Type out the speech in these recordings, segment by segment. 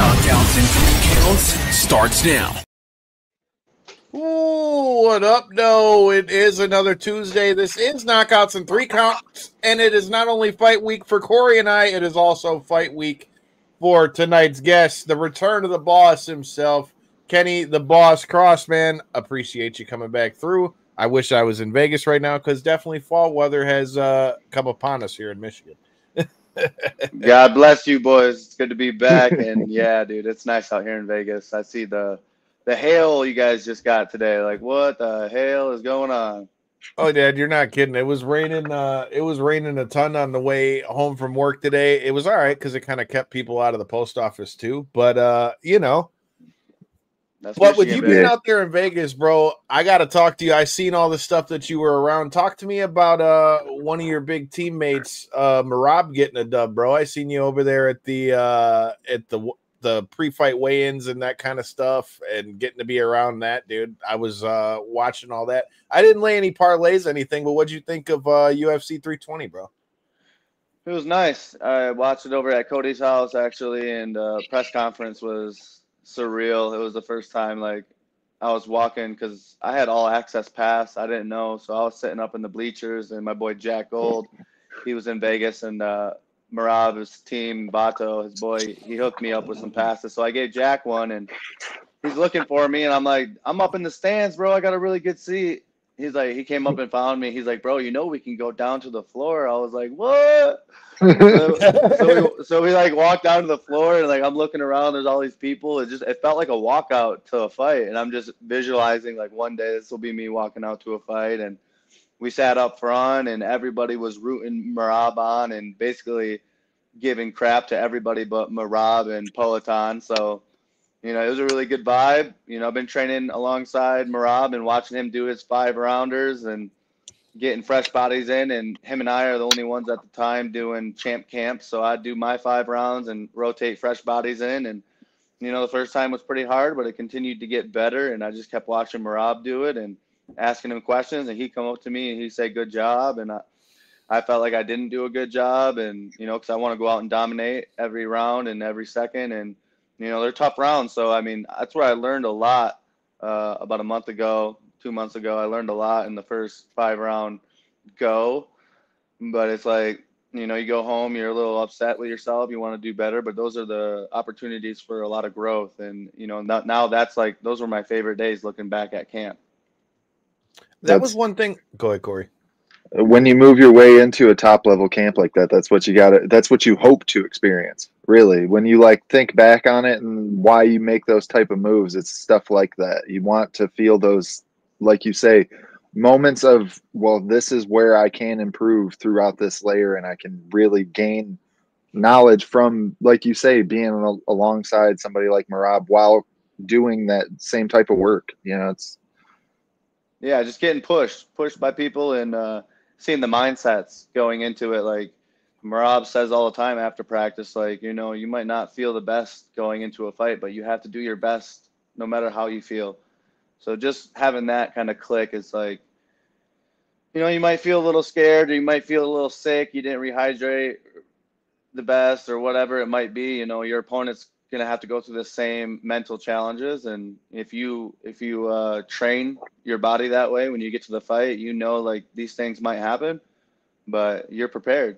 Knockouts in 3 counts starts now. Ooh, what up? No, it is another Tuesday. This is Knockouts in 3 counts, and it is not only fight week for Corey and I, it is also fight week for tonight's guest, the return of the boss himself, Kenny the Boss Crossman. Appreciate you coming back through. I wish I was in Vegas right now because definitely fall weather has come upon us here in Michigan. God bless you, boys. It's good to be back. And yeah, dude, it's nice out here in Vegas. I see the hail you guys just got today. Like, what the hell is going on? Oh, Dad, you're not kidding. It was raining. It was raining a ton on the way home from work today. It was all right because it kind of kept people out of the post office too. But you know, That's but with you Michigan, being baby. out there in Vegas, bro, I got to talk to you. I seen all the stuff that you were around. Talk to me about one of your big teammates, Merab, getting a dub, bro. I seen you over there at the pre-fight weigh-ins and that kind of stuff, and getting to be around that, dude. I was watching all that. I didn't lay any parlays, anything, but what'd you think of UFC 320, bro? It was nice. I watched it over at Cody's house, actually, and press conference was surreal. It was the first time, like, I was walking because I had all access pass. I didn't know, so I was sitting up in the bleachers, and my boy Jack Gold, he was in Vegas, and Marab, his team, Bato, his boy, he hooked me up with some passes. So I gave Jack one, and he's looking for me, and I'm like, I'm up in the stands, bro. I got a really good seat. He's like, he came up and found me. He's like, bro, you know we can go down to the floor. I was like, what? So we like walked down to the floor, and like I'm looking around. There's all these people. It felt like a walkout to a fight, and I'm just visualizing like one day this will be me walking out to a fight. And we sat up front, and everybody was rooting Marab on, and basically giving crap to everybody but Marab and Poatan. So, you know, it was a really good vibe. You know, I've been training alongside Marab and watching him do his 5-rounders and getting fresh bodies in. And him and I are the only ones at the time doing champ camps. So I do my 5 rounds and rotate fresh bodies in. And, you know, the first time was pretty hard, but it continued to get better. And I just kept watching Marab do it and asking him questions. And he'd come up to me and he'd say, good job. And I felt like I didn't do a good job. And, you know, because I want to go out and dominate every round and every second. And, you know, they're tough rounds. So, I mean, that's where I learned a lot about a month ago, 2 months ago. I learned a lot in the first 5-round go. But it's like, you know, you go home, you're a little upset with yourself. You want to do better. But those are the opportunities for a lot of growth. And, you know, now that's like, those were my favorite days looking back at camp. That was one thing. Go ahead, Corey. When you move your way into a top level camp like that, that's what you hope to experience. Really, when you like think back on it and why you make those type of moves, it's stuff like that. You want to feel those, like you say, moments of, well, this is where I can improve throughout this layer, and I can really gain knowledge from, like you say, being alongside somebody like Marab while doing that same type of work. You know, it's just getting pushed by people and seeing the mindsets going into it. Like Marab says all the time after practice, like, you know, you might not feel the best going into a fight, but you have to do your best no matter how you feel. So just having that kind of click is like, you know, you might feel a little scared or you might feel a little sick. You didn't rehydrate the best or whatever it might be. You know, your opponent's going to have to go through the same mental challenges. And if you train your body that way, when you get to the fight, you know, like these things might happen, but you're prepared.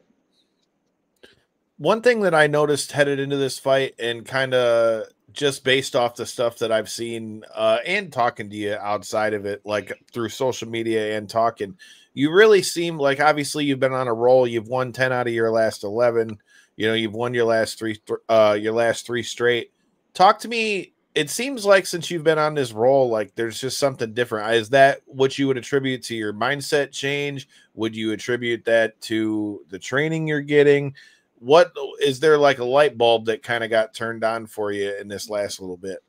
One thing that I noticed headed into this fight, and kind of just based off the stuff that I've seen and talking to you outside of it, like through social media and talking, you really seem like, obviously you've been on a roll. You've won 10 out of your last 11. You know, you've won your last three straight. Talk to me. It seems like since you've been on this roll, like there's just something different. Is that what you would attribute to your mindset change? Would you attribute that to the training you're getting? What is there, like a light bulb that kind of got turned on for you in this last little bit?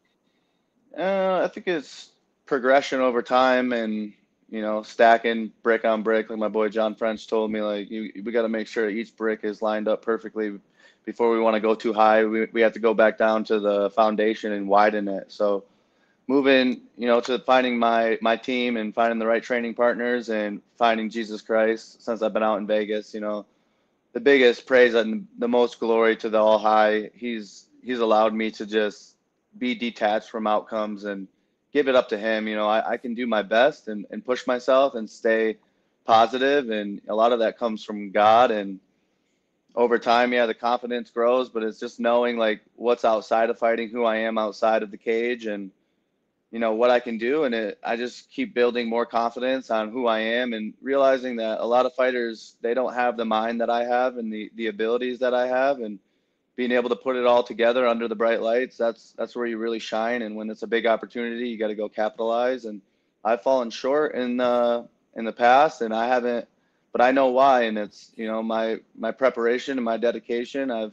I think it's progression over time and, you know, stacking brick on brick. Like my boy John French told me, like, we got to make sure each brick is lined up perfectly before we want to go too high. We have to go back down to the foundation and widen it. So moving, you know, to finding my team and finding the right training partners and finding Jesus Christ since I've been out in Vegas, you know, the biggest praise and the most glory to the All High. He's he's allowed me to just be detached from outcomes and give it up to him. You know, I can do my best and push myself and stay positive, and a lot of that comes from God. And over time, yeah, the confidence grows, but it's just knowing like what's outside of fighting, who I am outside of the cage, and you know what I can do. And I just keep building more confidence on who I am, and realizing that a lot of fighters, they don't have the mind that I have and the abilities that I have, and being able to put it all together under the bright lights, that's where you really shine. And when it's a big opportunity, you got to go capitalize. And I've fallen short in the past, and I haven't, but I know why. And it's, you know, my preparation and my dedication. I've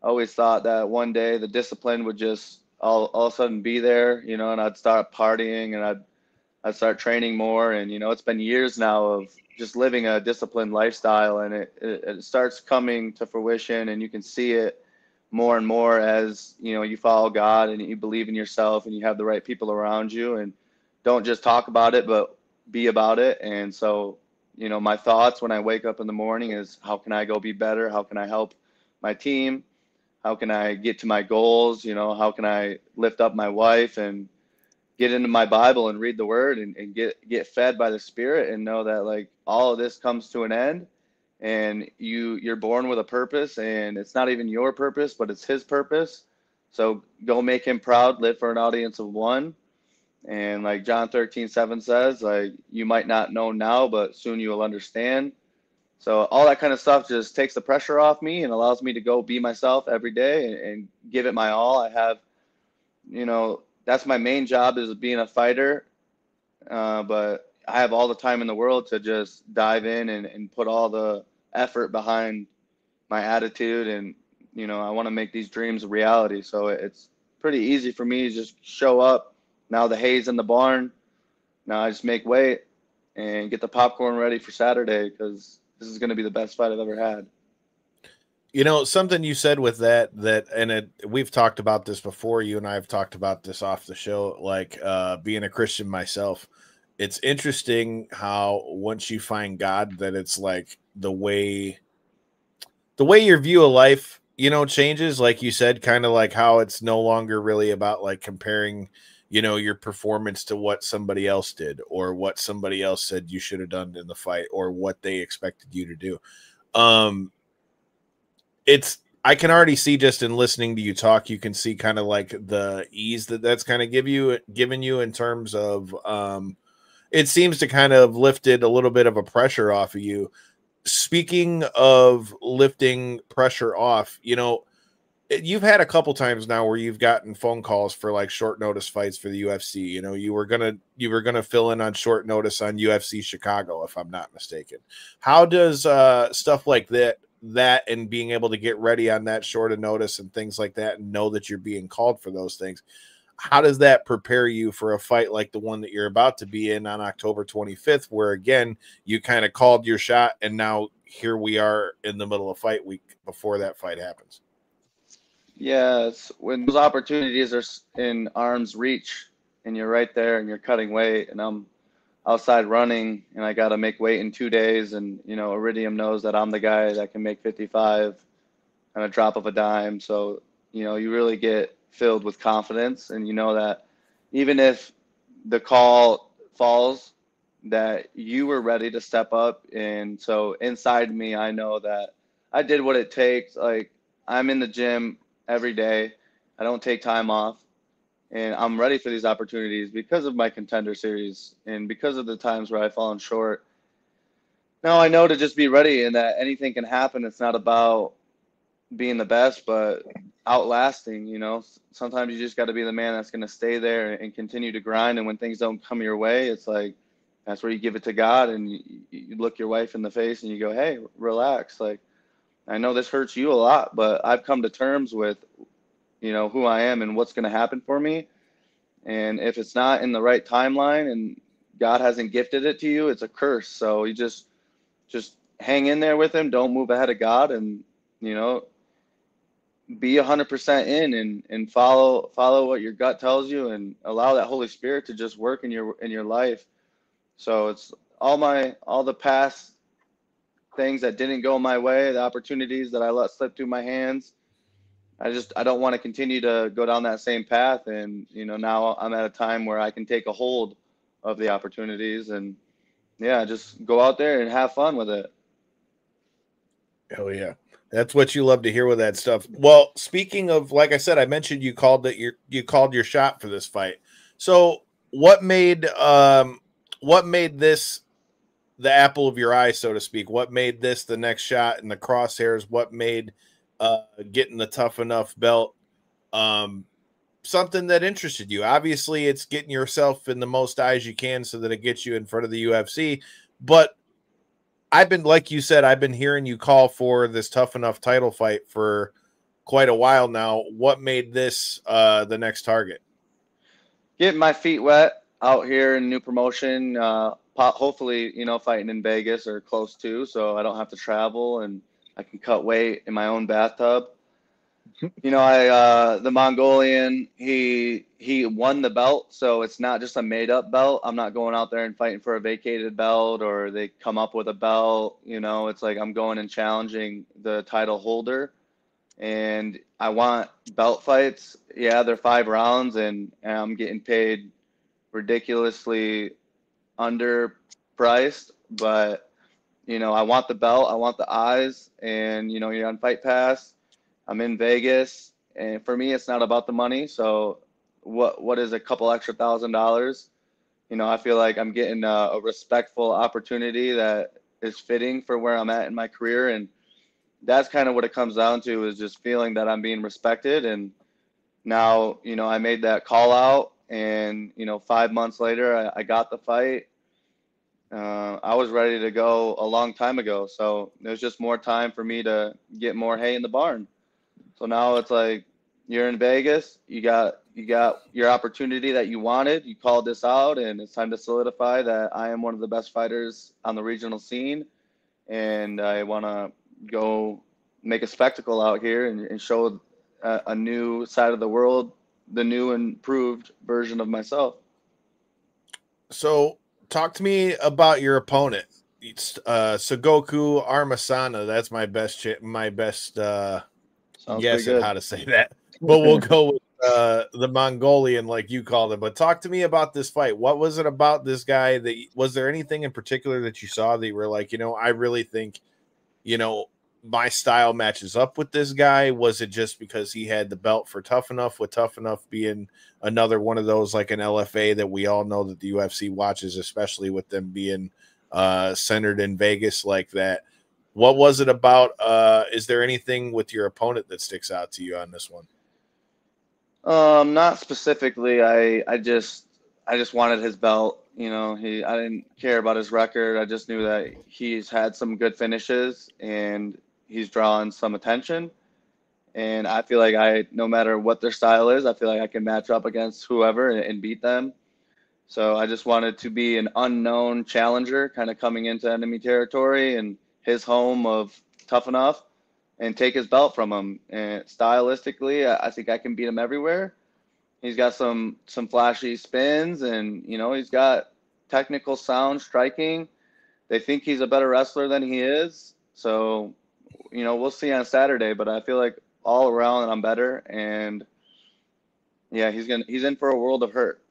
always thought that one day the discipline would just all of a sudden be there, you know, and I'd start partying, and I'd start training more. And, you know, it's been years now of just living a disciplined lifestyle, and it starts coming to fruition, and you can see it more and more as, you know, you follow God and you believe in yourself and you have the right people around you, and don't just talk about it, but be about it. And so, you know, my thoughts when I wake up in the morning is, how can I go be better? How can I help my team? How can I get to my goals? You know, how can I lift up my wife and get into my Bible and read the word, and get fed by the Spirit, and know that like all of this comes to an end, and you're born with a purpose, and it's not even your purpose, but it's his purpose. So go make him proud, live for an audience of one. And like John 13:7 says, like, you might not know now, but soon you will understand. So all that kind of stuff just takes the pressure off me and allows me to go be myself every day, and give it my all. I have, you know, that's my main job, is being a fighter. But I have all the time in the world to just dive in and put all the effort behind my attitude. And, you know, I want to make these dreams a reality. So it's pretty easy for me to just show up. Now the hay's in the barn. Now I just make weight and get the popcorn ready for Saturday, because this is going to be the best fight I've ever had. You know, something you said with we've talked about this before. You and I have talked about this off the show, like being a Christian myself. It's interesting how once you find God, that it's like the way your view of life, you know, changes. Like you said, kind of like how it's no longer really about like comparing, you know, your performance to what somebody else did, or what somebody else said you should have done in the fight, or what they expected you to do. I can already see, just in listening to you talk, you can see kind of like the ease that's kind of given you in terms of, it seems to kind of lifted a little bit of a pressure off of you. Speaking of lifting pressure off, you know, you've had a couple times now where you've gotten phone calls for like short notice fights for the UFC. You know, you were gonna fill in on short notice on UFC Chicago, if I'm not mistaken. How does stuff like that and being able to get ready on that short of notice and things like that, and know that you're being called for those things, how does that prepare you for a fight like the one that you're about to be in on October 25th, where again you kind of called your shot, and now here we are in the middle of fight week before that fight happens? Yeah, it's when those opportunities are in arm's reach, and you're right there and you're cutting weight, and I'm outside running, and I got to make weight in 2 days. And, you know, Iridium knows that I'm the guy that can make 55 on a drop of a dime. So, you know, you really get filled with confidence, and you know that even if the call falls, that you were ready to step up. And so inside me, I know that I did what it takes. Like, I'm in the gym every day. I don't take time off, and I'm ready for these opportunities because of my contender series and because of the times where I've fallen short. Now I know to just be ready, and that anything can happen. It's not about being the best, but outlasting. You know, sometimes you just got to be the man that's going to stay there and continue to grind. And when things don't come your way, it's like, that's where you give it to God, and you look your wife in the face and you go, hey, relax. Like, I know this hurts you a lot, but I've come to terms with, you know, who I am and what's going to happen for me. And if it's not in the right timeline and God hasn't gifted it to you, it's a curse. So you just hang in there with him. Don't move ahead of God, and, you know, be 100% in, and follow what your gut tells you, and allow that Holy Spirit to just work in your life. So it's all the past things that didn't go my way, the opportunities that I let slip through my hands. I don't want to continue to go down that same path. And, you know, now I'm at a time where I can take a hold of the opportunities and, yeah, just go out there and have fun with it. Oh yeah. That's what you love to hear with that stuff. Well, speaking of, like I said, I mentioned you called your shot for this fight. So what made this the apple of your eye, so to speak? What made this the next shot in the crosshairs? What made getting the Tuffnuff belt something that interested you? Obviously, it's getting yourself in the most eyes you can so that it gets you in front of the UFC. But like you said, I've been hearing you call for this Tuffnuff title fight for quite a while now. What made this the next target? Getting my feet wet out here in new promotion. Hopefully, you know, fighting in Vegas or close to, so I don't have to travel and I can cut weight in my own bathtub. You know, the Mongolian, he won the belt, so it's not just a made up belt. I'm not going out there and fighting for a vacated belt or they come up with a belt. You know, it's like I'm going and challenging the title holder, and I want belt fights. Yeah, they're 5 rounds, and I'm getting paid ridiculously underpriced, but you know, I want the belt, I want the eyes, and you know, you're on Fight Pass. I'm in Vegas, and for me, it's not about the money. So, what is a couple extra $1,000? You know, I feel like I'm getting a respectful opportunity that is fitting for where I'm at in my career, and that's kind of what it comes down to, is just feeling that I'm being respected. And now, you know, I made that call out, and you know, 5 months later, I got the fight. I was ready to go a long time ago, so there's just more time for me to get more hay in the barn. So now it's like you're in Vegas, you got your opportunity that you wanted. You called this out, and it's time to solidify that I am one of the best fighters on the regional scene, and I want to go make a spectacle out here and show a new side of the world, the new improved version of myself. So talk to me about your opponent. It's Sogoku Armasana. That's my best Sounds guess pretty at good. how to say that. But we'll go with the Mongolian, like you called him. But talk to me about this fight. What was it about this guy that was there anything in particular that you saw that you were like, you know, I really think, you know, my style matches up with this guy? Was it just because he had the belt for Tuffnuff, with Tuffnuff being another one of those like an LFA that we all know that the UFC watches, especially with them being centered in Vegas like that? What was it about? Is there anything with your opponent that sticks out to you on this one? Not specifically. I just wanted his belt. You know, I didn't care about his record. I just knew that he's had some good finishes and he's drawn some attention. And I feel like no matter what their style is, I feel like I can match up against whoever and beat them. So I just wanted to be an unknown challenger, kind of coming into enemy territory and his home of Tuffnuff, and take his belt from him. And stylistically, I think I can beat him everywhere. He's got some flashy spins, and you know, he's got technical sound striking. They think he's a better wrestler than he is. So, you know, we'll see on Saturday, but I feel like all around I'm better, and yeah, he's in for a world of hurt.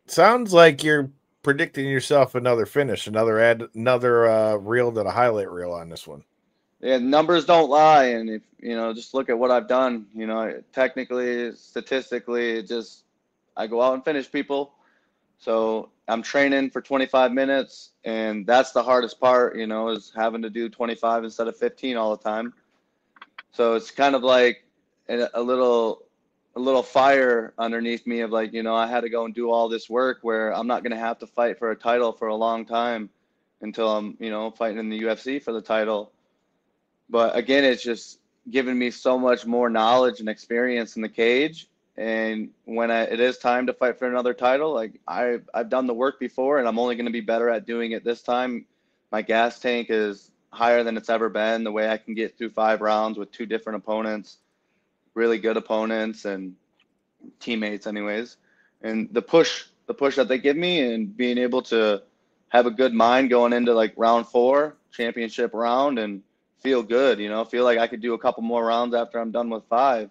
Sounds like you're predicting yourself another finish, another reel to the highlight reel on this one. Yeah, numbers don't lie, and if you know, just look at what I've done. You know, technically, statistically, I go out and finish people. So I'm training for 25 minutes, and that's the hardest part. You know, is having to do 25 instead of 15 all the time. So it's kind of like a little fire underneath me of like, you know, I had to go and do all this work where I'm not going to have to fight for a title for a long time until I'm, you know, fighting in the UFC for the title. But again, it's just given me so much more knowledge and experience in the cage. And when it is time to fight for another title, like I've done the work before, and I'm only going to be better at doing it this time. My gas tank is higher than it's ever been. The way I can get through 5 rounds with 2 different opponents, really good opponents and teammates anyways. And the push that they give me, and being able to have a good mind going into like round 4, championship round, and feel good, you know, feel like I could do a couple more rounds after I'm done with 5.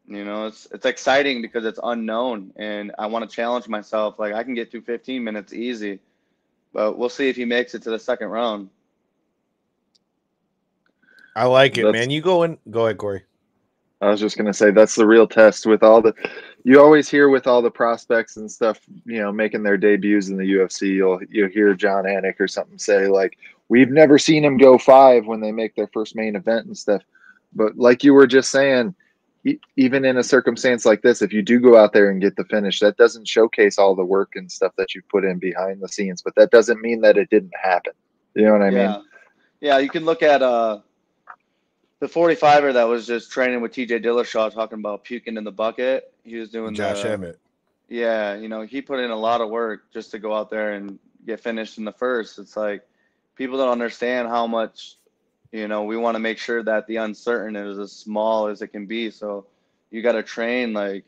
You know, it's exciting because it's unknown, and I want to challenge myself. Like, I can get through 15 minutes easy, but we'll see if he makes it to the second round. I like it, man. You go ahead, Corey. I was just going to say that's the real test with all the, you always hear with all the prospects and stuff, you know, making their debuts in the UFC, you'll hear John Anik or something say like, we've never seen him go 5 when they make their first main event and stuff. But like you were just saying, even in a circumstance like this, if you do go out there and get the finish, that doesn't showcase all the work and stuff that you put in behind the scenes, but that doesn't mean that it didn't happen. You know what I mean? Yeah, you can look at the 45er that was just training with TJ Dillashaw talking about puking in the bucket. He was doing Josh Emmett. Yeah, you know, he put in a lot of work just to go out there and get finished in the first. It's like people don't understand how much, you know, we want to make sure that the uncertain is as small as it can be. So you got to train like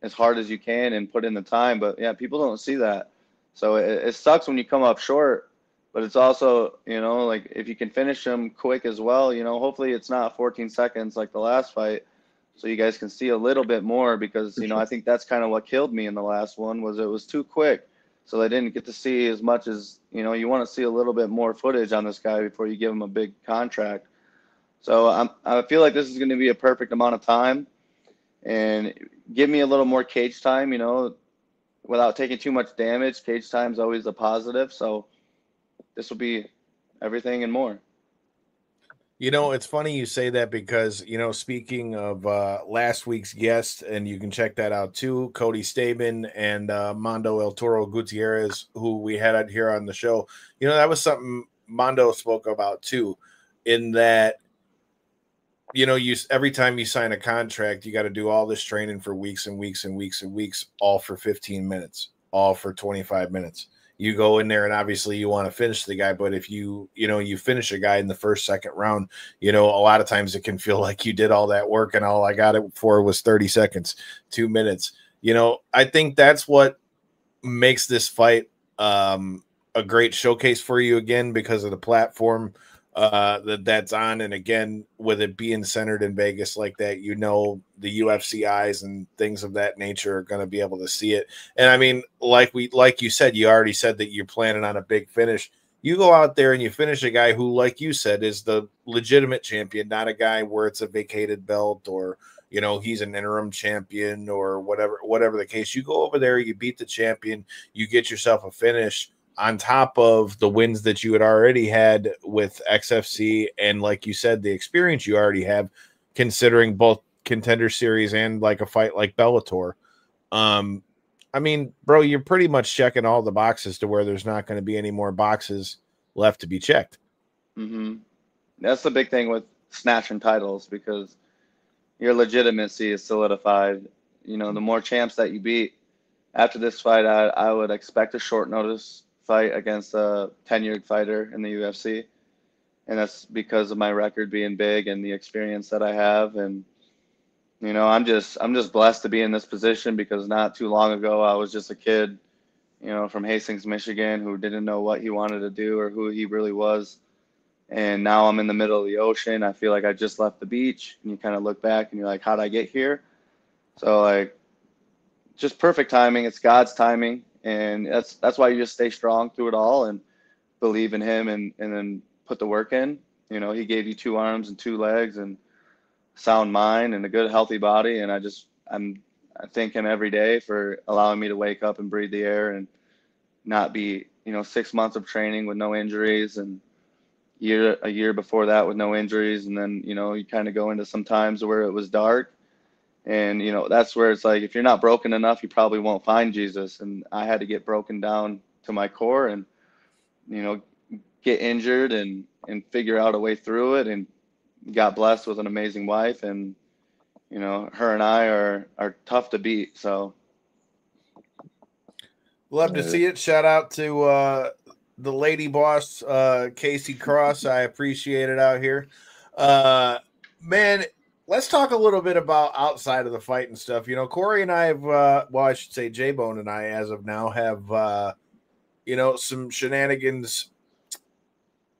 as hard as you can and put in the time. But yeah, people don't see that. So it sucks when you come up short. But it's also, you know, like if you can finish them quick as well, you know, hopefully it's not 14 seconds like the last fight, so you guys can see a little bit more, because, you know, I think that's kind of what killed me in the last one, was it was too quick. So I didn't get to see as much as, you know, you want to see a little bit more footage on this guy before you give him a big contract. So I feel like this is going to be a perfect amount of time, and give me a little more cage time, you know, without taking too much damage. Cage time is always a positive. So this will be everything and more. You know, it's funny you say that because, you know, speaking of last week's guest, and you can check that out too, Cody Stamen and Mondo El Toro Gutierrez, who we had out here on the show. You know, that was something Mondo spoke about too, in that, you know, every time you sign a contract, you got to do all this training for weeks and weeks and weeks and weeks, all for 15 minutes, all for 25 minutes. You go in there and obviously you want to finish the guy, but if you finish a guy in the first, second round, you know, a lot of times it can feel like you did all that work and all I got it for was 30 seconds, 2 minutes. You know, I think that's what makes this fight a great showcase for you, again, because of the platform that's on. And again, with it being centered in Vegas like that, you know, the UFC eyes and things of that nature are going to be able to see it. And I mean, like you said, you already said that you're planning on a big finish. You go out there and you finish a guy who, like you said, is the legitimate champion, not a guy where it's a vacated belt or, you know, he's an interim champion or whatever the case. You go over there, you beat the champion, you get yourself a finish on top of the wins that you had already had with XFC. And like you said, the experience you already have, considering both Contender Series and like a fight like Bellator. I mean, bro, you're pretty much checking all the boxes to where there's not going to be any more boxes left to be checked. Mm-hmm. That's the big thing with snatching titles, because your legitimacy is solidified. You know, the more champs that you beat after this fight, I would expect a short notice fight against a tenured fighter in the UFC. And that's because of my record being big and the experience that I have. And, you know, I'm just blessed to be in this position, because not too long ago I was just a kid, you know, from Hastings, Michigan, who didn't know what he wanted to do or who he really was. And now I'm in the middle of the ocean. I feel like I just left the beach, and you kind of look back and you're like, how'd I get here? So like, just perfect timing. It's God's timing. And that's why you just stay strong through it all and believe in him, and then put the work in. You know, he gave you 2 arms and 2 legs and sound mind and a good, healthy body. And I thank him every day for allowing me to wake up and breathe the air and not be, you know, 6 months of training with no injuries, and a year before that with no injuries. And then, you know, you kind of go into some times where it was dark. And, you know, that's where it's like, if you're not broken enough, you probably won't find Jesus. And I had to get broken down to my core and, you know, get injured and figure out a way through it. And got blessed with an amazing wife. And, you know, her and I are tough to beat. So. Love to see it. Shout out to the lady boss, Casey Cross. I appreciate it out here. Man, let's talk a little bit about outside of the fight and stuff. You know, Corey and I have, well, I should say J-Bone and I, as of now, have, you know, some shenanigans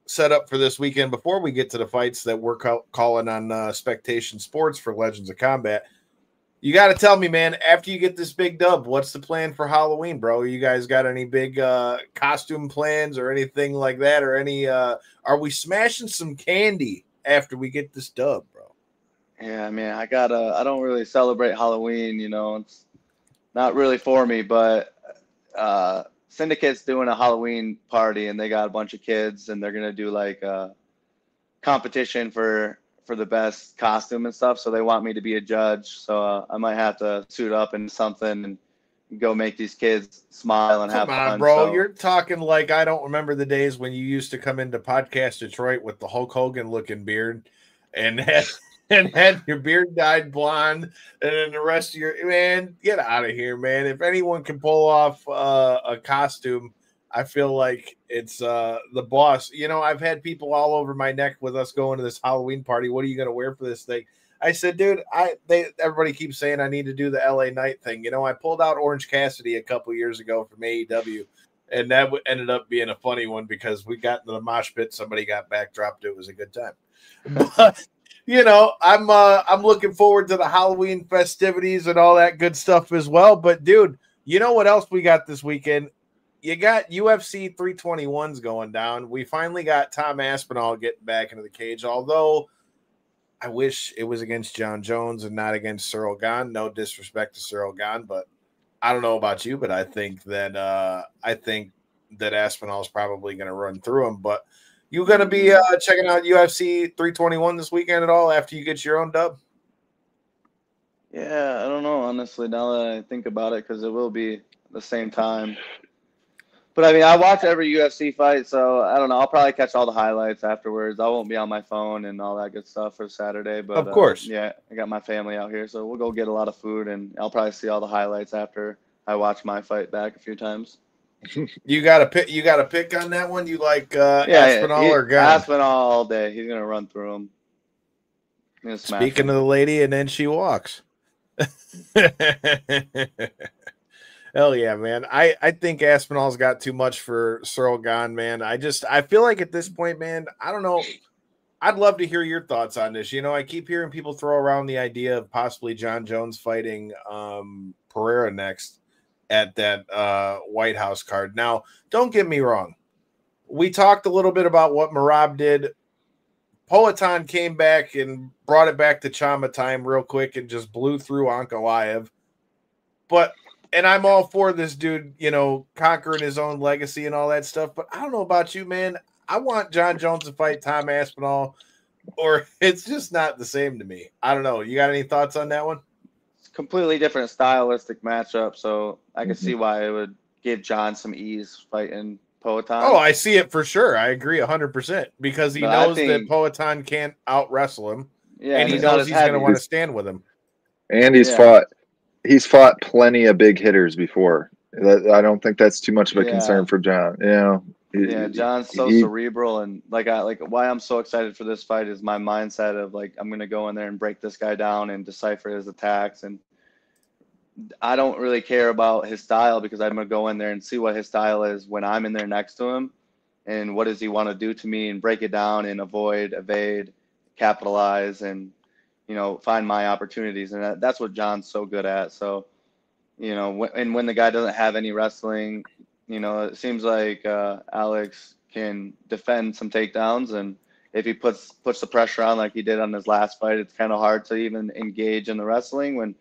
set up for this weekend before we get to the fights that we're calling on Spectation Sports for Legends of Combat. You got to tell me, man, after you get this big dub, what's the plan for Halloween, bro? You guys got any big costume plans or anything like that? Or any, are we smashing some candy after we get this dub, bro? Yeah, man, I don't really celebrate Halloween, you know, it's not really for me, but Syndicate's doing a Halloween party and they got a bunch of kids and they're going to do like a competition for the best costume and stuff. So they want me to be a judge. So I might have to suit up in something and go make these kids smile and have fun. Come on, bro. So, you're talking like I don't remember the days when you used to come into Podcast Detroit with the Hulk Hogan looking beard and had your beard dyed blonde, and then the rest of your man, get out of here, man. If anyone can pull off a costume, I feel like it's the boss. You know, I've had people all over my neck with us going to this Halloween party. What are you going to wear for this thing? I said, dude, everybody keeps saying I need to do the LA Knight thing. You know, I pulled out Orange Cassidy a couple years ago from AEW, and that ended up being a funny one because we got into the mosh pit. Somebody got backdropped. It was a good time. But you know, I'm looking forward to the Halloween festivities and all that good stuff as well. But dude, you know what else we got this weekend? You got UFC 321s going down. We finally got Tom Aspinall getting back into the cage, although I wish it was against John Jones and not against Cyril Gane. No disrespect to Cyril Gane, but I don't know about you, but I think that Aspinall is probably going to run through him. But you going to be checking out UFC 321 this weekend at all after you get your own dub? yeah, I don't know, honestly, now that I think about it, because it will be at the same time. But I mean, I watch every UFC fight, so I don't know. I'll probably catch all the highlights afterwards. I won't be on my phone and all that good stuff for Saturday. But of course, yeah, I got my family out here, so we'll go get a lot of food, and I'll probably see all the highlights after I watch my fight back a few times. You got to pick. You got to pick on that one. You like Aspinall or Gane? Aspinall all day. He's gonna run through him. Speaking of the lady, and then she walks. Hell yeah, man. I think Aspinall's got too much for Cyril Gane, man. I feel like at this point, man, I don't know. I'd love to hear your thoughts on this. You know, I keep hearing people throw around the idea of possibly John Jones fighting Pereira next at that White House card. Now, don't get me wrong. We talked a little bit about what Merab did. Poatan came back and brought it back to Chama time real quick and just blew through Ankalaev. And I'm all for this dude, you know, conquering his own legacy and all that stuff. But I don't know about you, man. I want John Jones to fight Tom Aspinall, or it's just not the same to me. I don't know. You got any thoughts on that one? It's a completely different stylistic matchup, so I can see why it would give John some ease fighting Poatan. Oh, I see it for sure. I agree 100% because he knows that Poatan can't out-wrestle him, and he knows he's going to want to stand with him. And he's fought plenty of big hitters before. I don't think that's too much of a concern for John. You know, John's so cerebral, and like why I'm so excited for this fight is my mindset of like I'm gonna go in there and break this guy down and decipher his attacks, and I don't really care about his style because I'm gonna go in there and see what his style is when I'm in there next to him, and what does he want to do to me, and break it down and avoid, evade, capitalize, and you know, find my opportunities. And that's what John's so good at. So, you know, when the guy doesn't have any wrestling, you know, it seems like Alex can defend some takedowns. And if he puts the pressure on like he did on his last fight, it's kind of hard to even engage in the wrestling when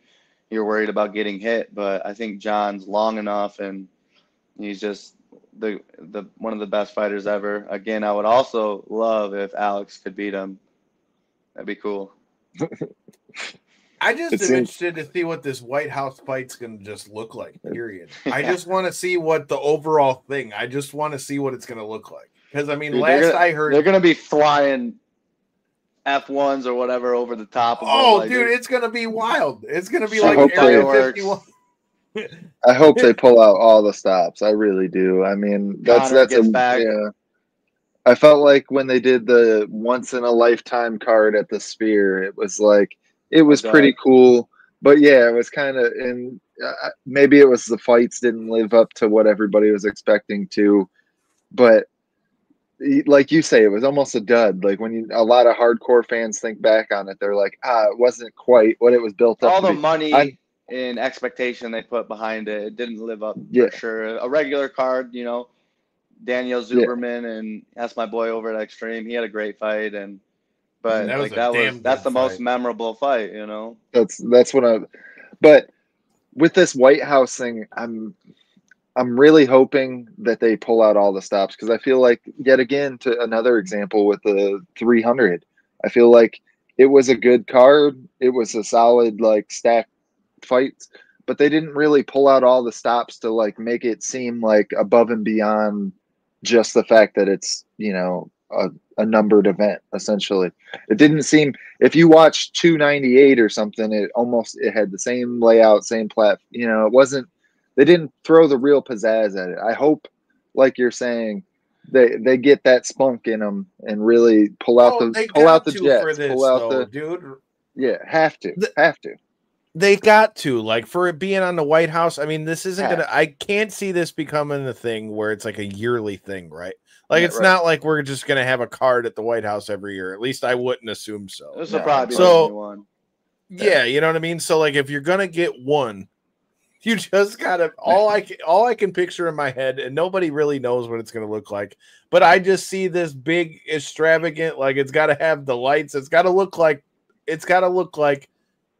you're worried about getting hit. But I think John's long enough, and he's just the one of the best fighters ever. Again, I would also love if Alex could beat him. That'd be cool. I just am interested to see what this White House fight's going to just look like, period. I just want to see what the overall thing, I just want to see what it's going to look like. Because, I mean, dude, I heard... They're going to be flying F1s or whatever over the top of Oh, like, dude, it's going to be wild. It's going to be like Area 51. I hope they pull out all the stops. I really do. I mean, that's back. Yeah. I felt like when they did the once in a lifetime card at the Sphere, it was pretty cool. But yeah, it was kind of, and maybe it was the fights didn't live up to what everybody was expecting to. But like you say, it was almost a dud. Like when a lot of hardcore fans think back on it, they're like, it wasn't quite what it was built up All to the be. money and expectation they put behind it, it didn't live up Yeah, for sure. A regular card, you know, Daniel yeah, Zuberman, and that's my boy over at Extreme. He had a great fight, and but That was like a damn that's good the most fight. memorable fight, you know. that's what I. But with this White House thing, I'm really hoping that they pull out all the stops because I feel like, yet again, to another example with the 300, I feel like it was a good card. It was a solid, like, stacked fights, but they didn't really pull out all the stops to, like, make it seem like above and beyond just the fact that it's, a numbered event, essentially. It didn't seem, if you watch 298 or something, it had the same layout, same it wasn't, they didn't throw the real pizzazz at it. I hope, like you're saying, they get that spunk in them and really pull out Oh, they pull out got the to for jets, pull this out though, the dude. have to The- have to. They got to, like, for it being on the White House. I mean, this isn't Yeah. gonna. I can't see this becoming a thing where it's like a yearly thing, right? Like, Yeah, it's right. not like we're just gonna have a card at the White House every year. At least I wouldn't assume so. This will No, probably be so- the only one. Yeah, you know what I mean. So, like, if you're gonna get one, you just gotta. All I can picture in my head, and nobody really knows what it's gonna look like. But I just see this big extravagant. Like, it's got to have the lights. It's got to look like. It's got to look like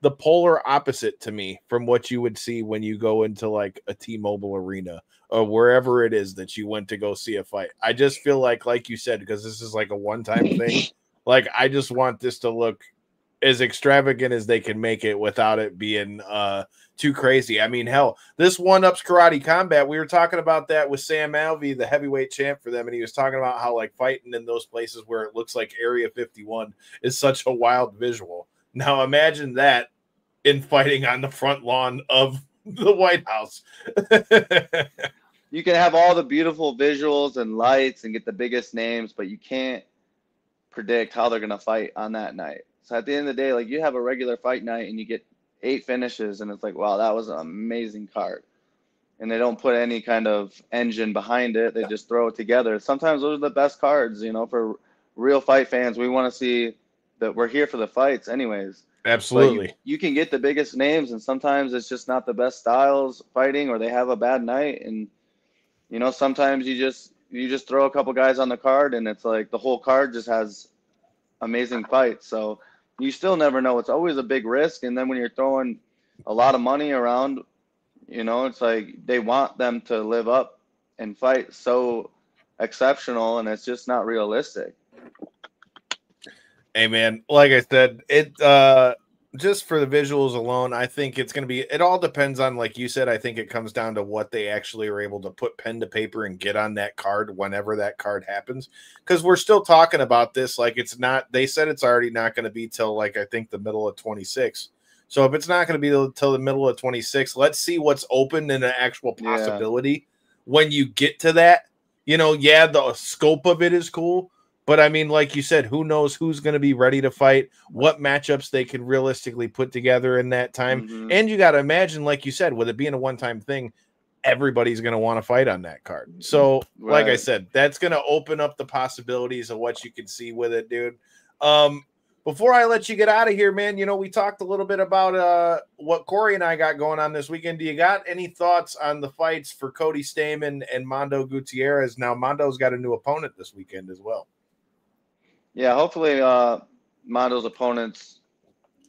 the polar opposite to me from what you would see when you go into like a T-Mobile arena or wherever it is that you went to go see a fight. I just feel like you said, because this is like a one-time thing, like I just want this to look as extravagant as they can make it without it being too crazy. I mean, hell, this one-ups Karate Combat, we were talking about that with Sam Alvey, the heavyweight champ for them, and he was talking about how like fighting in those places where it looks like Area 51 is such a wild visual. Now imagine that in fighting on the front lawn of the White House. You can have all the beautiful visuals and lights and get the biggest names, but you can't predict how they're going to fight on that night. So at the end of the day, like, you have a regular fight night and you get 8 finishes, and it's like, wow, that was an amazing card. And they don't put any kind of engine behind it. They just throw it together. Sometimes those are the best cards, you know, for real fight fans. We want to see that we're here for the fights anyways. Absolutely. But you can get the biggest names, and sometimes it's just not the best styles fighting, or they have a bad night. And, you know, sometimes you just throw a couple guys on the card, and it's like the whole card just has amazing fights. So you still never know. It's always a big risk. And then when you're throwing a lot of money around, you know, it's like they want them to live up and fight so exceptional, and it's just not realistic. Hey man, like I said, it just for the visuals alone, I think it's going to be, it all depends on, like you said, I think it comes down to what they actually are able to put pen to paper and get on that card whenever that card happens. Because we're still talking about this, like it's not, they said it's already not going to be till like, I think the middle of 26. So if it's not going to be till the middle of 26, let's see what's open and an actual possibility when you get to that. You know, yeah, the scope of it is cool. But I mean, like you said, who knows who's going to be ready to fight, what matchups they can realistically put together in that time. Mm-hmm. And you got to imagine, like you said, with it being a one-time thing, everybody's going to want to fight on that card. So, like I said, that's going to open up the possibilities of what you can see with it, dude. Before I let you get out of here, man, you know, we talked a little bit about what Corey and I got going on this weekend. Do you got any thoughts on the fights for Cody Stamann and Mondo Gutierrez? Now, Mondo's got a new opponent this weekend as well. Yeah, hopefully Mondo's opponents,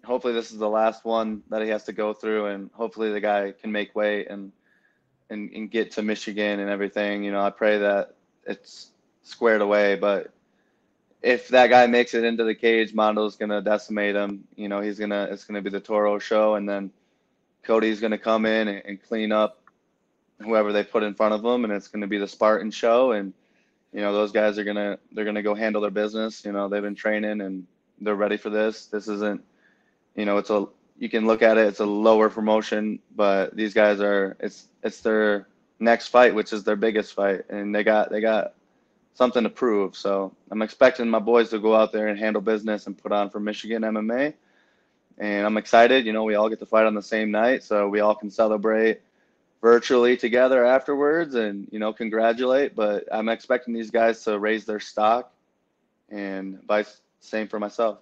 hopefully this is the last one that he has to go through, and hopefully the guy can make weight and get to Michigan and everything. You know, I pray that it's squared away, but if that guy makes it into the cage, Mondo's going to decimate him. You know, it's going to be the Toro show, and then Cody's going to come in and clean up whoever they put in front of him, and it's going to be the Spartan show. And you know, those guys they're gonna go handle their business. You know, they've been training and they're ready for this. This isn't, you know, you can look at it, it's a lower promotion, but these guys it's their next fight, which is their biggest fight, and they got something to prove. So I'm expecting my boys to go out there and handle business and put on for Michigan MMA, and I'm excited. You know, we all get to fight on the same night, so we all can celebrate virtually together afterwards and, you know, congratulate. But I'm expecting these guys to raise their stock, and same for myself.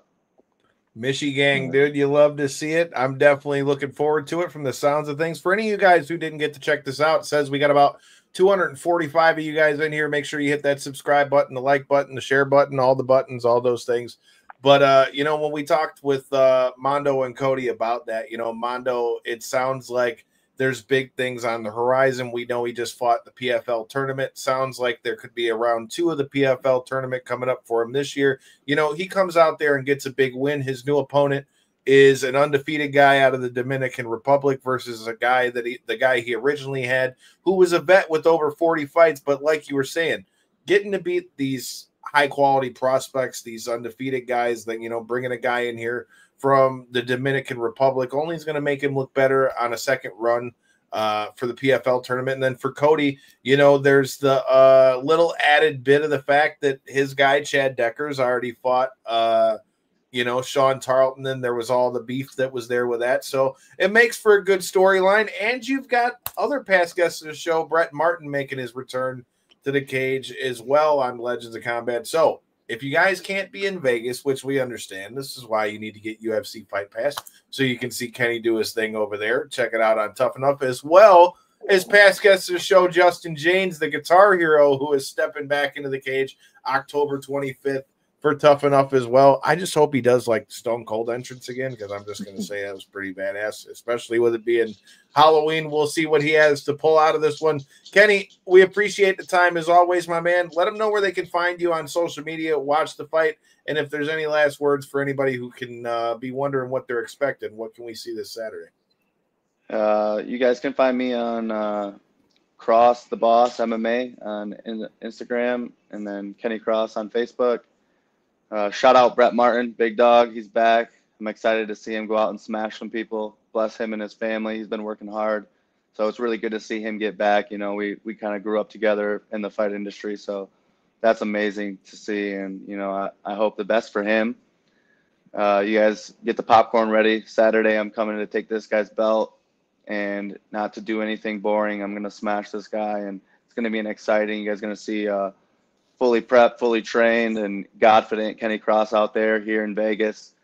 Michigang, dude, you love to see it. I'm definitely looking forward to it from the sounds of things. For any of you guys who didn't get to check this out, it says we got about 245 of you guys in here. Make sure you hit that subscribe button, the like button, the share button, all the buttons, all those things. But, you know, when we talked with Mondo and Cody about that, you know, Mondo, it sounds like there's big things on the horizon. We know he just fought the PFL tournament. Sounds like there could be a round 2 of the PFL tournament coming up for him this year. You know, he comes out there and gets a big win. His new opponent is an undefeated guy out of the Dominican Republic versus a guy the guy he originally had, who was a vet with over 40 fights. But like you were saying, getting to beat these high quality prospects, these undefeated guys, that, you know, bringing a guy in here from the Dominican Republic only is going to make him look better on a second run for the PFL tournament. And then for Cody, you know, there's the little added bit of the fact that his guy, Chad Decker's already fought, you know, Sean Tarleton, and there was all the beef that was there with that. So it makes for a good storyline. And you've got other past guests of the show, Brett Martin, making his return to the cage as well on Legends of Combat. So if you guys can't be in Vegas, which we understand, this is why you need to get UFC Fight Pass so you can see Kenny do his thing over there. Check it out on Tuffnuff, as well as past guests of the show, Justin Janes, the Guitar Hero, who is stepping back into the cage October 25th for Tuffnuff as well. I just hope he does like Stone Cold entrance again, because I'm just going to say that was pretty badass, especially with it being Halloween. We'll see what he has to pull out of this one. Kenny, we appreciate the time as always, my man. Let them know where they can find you on social media, watch the fight, and if there's any last words for anybody who can be wondering what they're expecting, what can we see this Saturday? You guys can find me on Cross the Boss MMA on Instagram, and then Kenny Cross on Facebook. Shout out Brett Martin, big dog. He's back. I'm excited to see him go out and smash some people. Bless him and his family. He's been working hard. So it's really good to see him get back. You know, we kind of grew up together in the fight industry. So that's amazing to see. And, you know, I hope the best for him. You guys get the popcorn ready. Saturday, I'm coming to take this guy's belt, and not to do anything boring. I'm going to smash this guy, and it's going to be an exciting. You guys are going to see fully prepped, fully trained, and confident Kenny Cross out there here in Vegas.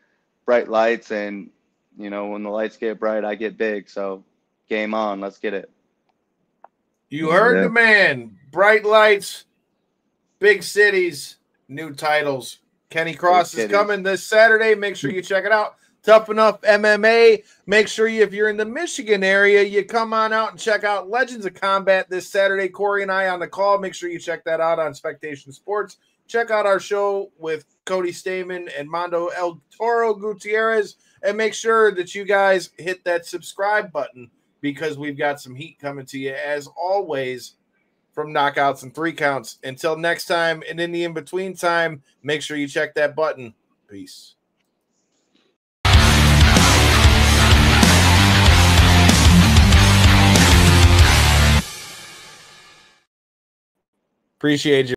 Bright lights, and, you know, when the lights get bright, I get big. So game on. Let's get it. You heard the man. Bright lights, big cities, new titles. Kenny Cross is coming this Saturday. Make sure you check it out. Tuffnuff MMA. Make sure if you're in the Michigan area, you come on out and check out Legends of Combat this Saturday. Corey and I on the call. Make sure you check that out on Spectation Sports. Check out our show with Cody Stamen and Mondo El Toro Gutierrez. And make sure that you guys hit that subscribe button, because we've got some heat coming to you, as always, from Knockouts and 3 Counts. Until next time, and in the in-between time, make sure you check that button. Peace. Appreciate you.